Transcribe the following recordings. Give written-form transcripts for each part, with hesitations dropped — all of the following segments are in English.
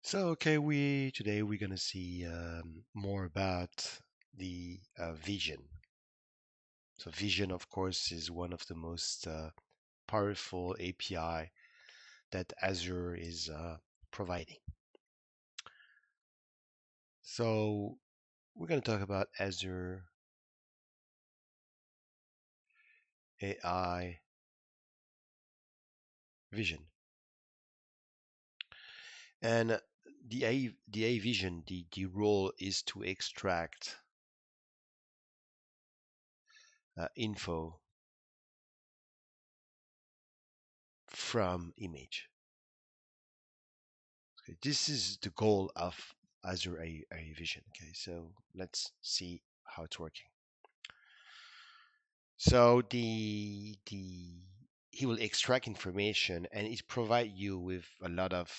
Today we're gonna see more about the vision. So vision, of course, is one of the most powerful API that Azure is providing. So we're gonna talk about Azure AI Vision, and the AI Vision. The role is to extract info from image. Okay, this is the goal of Azure AI Vision. Okay, so let's see how it's working. So the he will extract information and it provide you with a lot of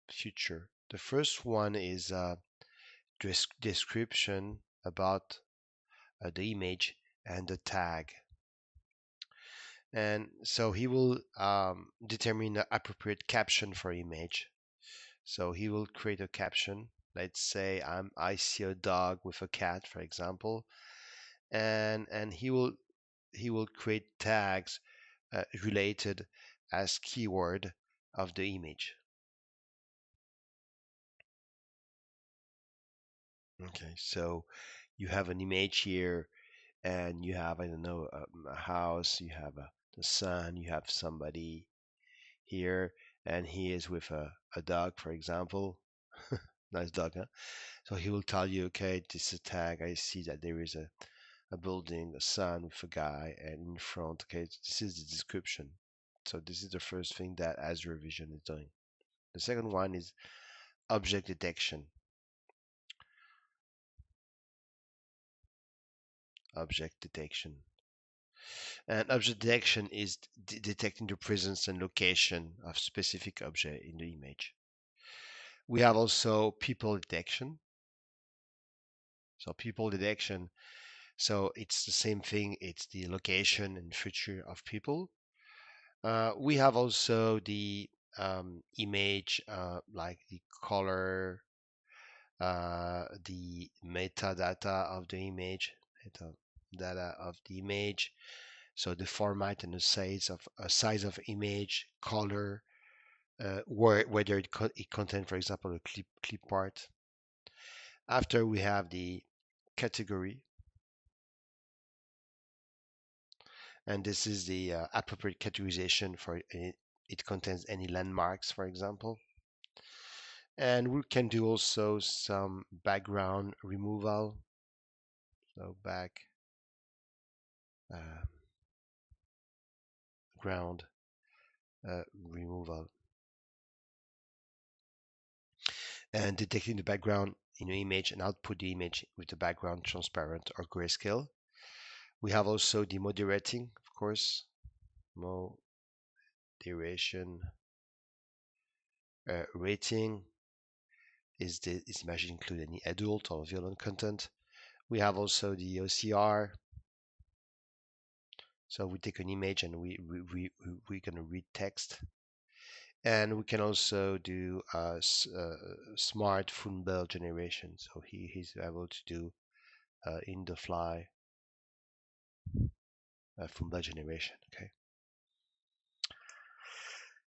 feature. The first one is description about the image and the tag. And so he will determine the appropriate caption for image. So he will create a caption. Let's say I see a dog with a cat, for example, and he will create tags related as keyword of the image. Okay, so you have an image here, and you have, I don't know, a house, you have the sun, you have somebody here, and he is with a dog, for example. Nice dog, huh? So he will tell you, okay, this is a tag. I see that there is a building, a sun with a guy, and in front, okay, this is the description. So this is the first thing that Azure Vision is doing. The second one is object detection. Object detection. And object detection is detecting the presence and location of specific object in the image. We have also people detection. So people detection, so it's the same thing. It's the location and feature of people. We have also the image, like the color, the metadata of the image, metadata of the image. So the format and the size of image, color, whether it contains, for example, a clip part. After we have the category, and this is the appropriate categorization for it. It contains any landmarks, for example. And we can do also some background removal. So uh, background removal, and detecting the background in an image and output the image with the background transparent or grayscale. We have also the moderating, of course, moderation rating is this image include any adult or violent content. We have also the OCR. So we take an image and we're gonna read text, and we can also do smart thumbnail generation. So he's able to do in the fly thumbnail generation. Okay.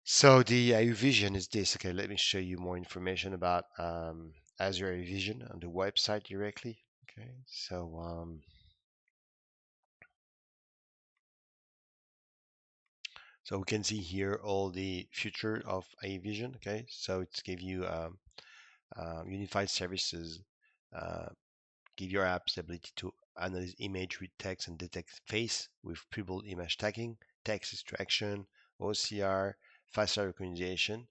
So the AI Vision is this. Okay, let me show you more information about Azure AI Vision on the website directly. Okay, so we can see here all the future of AI Vision. Okay, so it's give you unified services, uh, give your apps the ability to analyze image, read text, and detect face with pre-built image tagging, text extraction, OCR, faster recognition.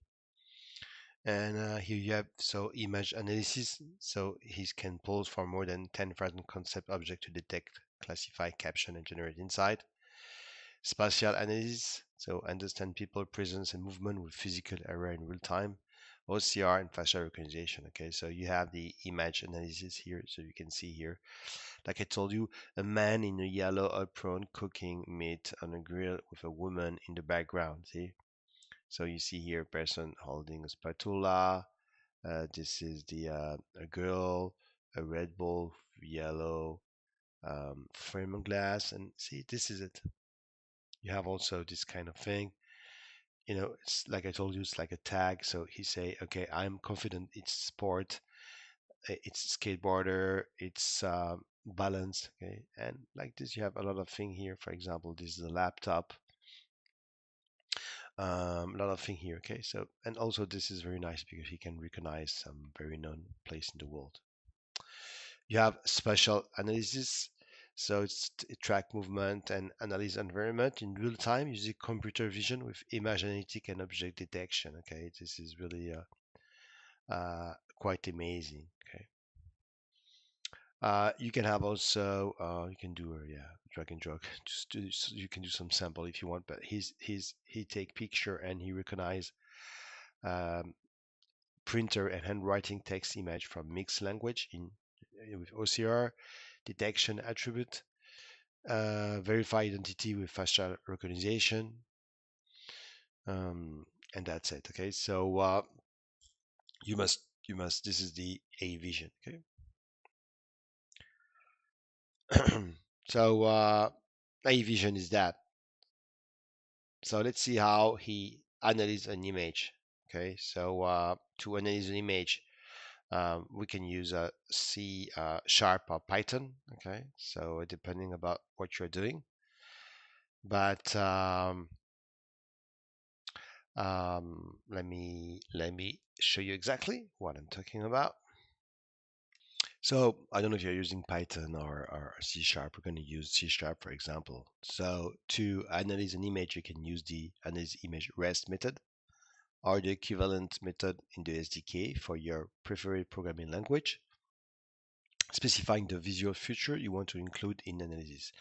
And here you have image analysis. So he can pose for more than 10,000 concept objects to detect, classify, caption, and generate insight. Spatial analysis, so understand people, presence, and movement with physical area in real time. OCR and facial recognition. Okay, so you have the image analysis here. So you can see here, like I told you, a man in a yellow apron cooking meat on a grill with a woman in the background. See? So you see here a person holding a spatula. This is the a girl, a red ball, yellow frame of glass, and see, this is it. You have also this kind of thing. It's like I told you, it's like a tag. So he say, okay, I'm confident it's sport, it's skateboarder, it's balance, okay, and like this, you have a lot of thing here. For example, this is a laptop, a lot of thing here, okay. So, and also this is very nice because he can recognize some very known place in the world. You have spatial analysis, so it's track movement and analyze environment in real time using computer vision with image analytic and object detection. Okay, this is really quite amazing. Okay, you can have also you can do yeah, drag and drop. Just do, so you can do some sample if you want, but he take picture and he recognize um, printer and handwriting text image from mixed language in with OCR detection attribute, verify identity with facial recognition, um, and that's it. Okay, so you must this is the AI Vision. Okay, so AI Vision is that. So let's see how he analyzes an image. Okay, so to analyze an image, we can use a C sharp or Python. Okay, so depending about what you're doing, but let me show you exactly what I'm talking about. So I don't know if you're using Python or C sharp. We're going to use C sharp, for example. So to analyze an image, you can use the analyze image REST method or the equivalent method in the SDK for your preferred programming language, specifying the visual feature you want to include in analysis.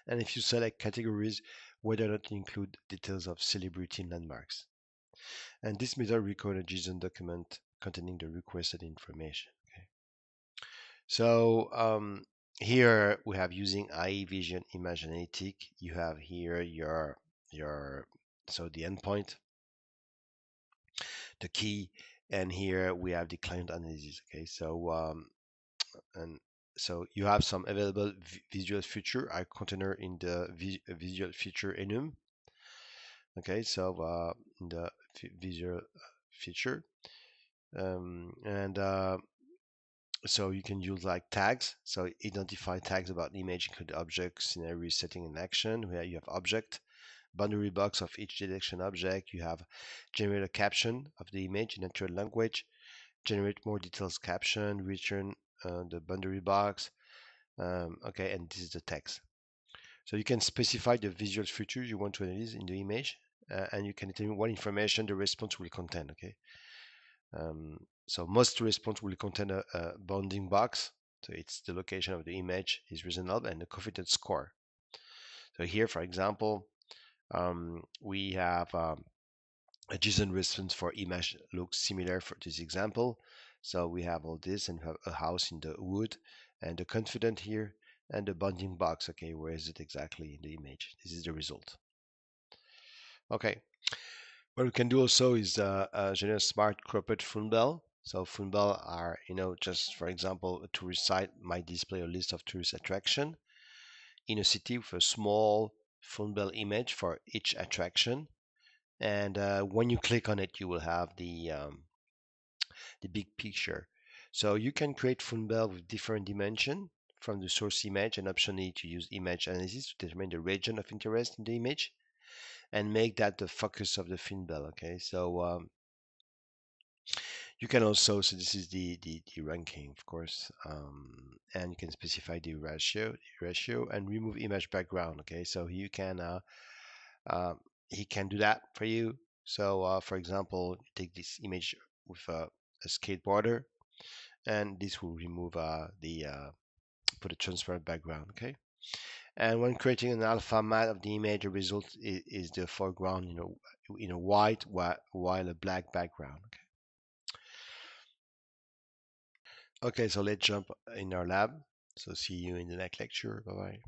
And if you select categories, whether or not to include details of celebrity and landmarks. And this method records a JSON document containing the requested information. Okay. So here we have using AI Vision Image Analytic. You have here your so the endpoint, the key, and here we have the client analysis. Okay, so and so you have some available visual feature are container in the visual feature enum. Okay, so in the visual feature, and so you can use like tags. So identify tags about the image, include object, scenario, setting, and action. Where you have object, boundary box of each detection object. You have generate a caption of the image in natural language, generate more details caption, return the boundary box. Okay, and this is the text. So you can specify the visual features you want to analyze in the image, and you can determine what information the response will contain. Okay. So most response will contain a bounding box. So it's the location of the image is reasonable and the confidence score. So here, for example, we have a JSON response for image looks similar for this example. So we have all this and we have a house in the wood and the confident here and the bounding box. Okay, where is it exactly in the image? This is the result. Okay. What we can do also is generate smart cropped funnel. So funnel are, just for example, a tourist site might display a list of tourist attraction in a city with a small funnel image for each attraction. And when you click on it, you will have the big picture. So you can create funnel with different dimension from the source image and optionally to use image analysis to determine the region of interest in the image and make that the focus of the funnel. Okay, so you can also, so this is the ranking, of course, and you can specify the ratio and remove image background. Okay, so you can he can do that for you. So for example, you take this image with a skateboarder, and this will remove the put a transparent background. Okay, and when creating an alpha matte of the image, the result is the foreground, in a white while a black background. Okay. Okay, so let's jump in our lab. So see you in the next lecture. Bye bye.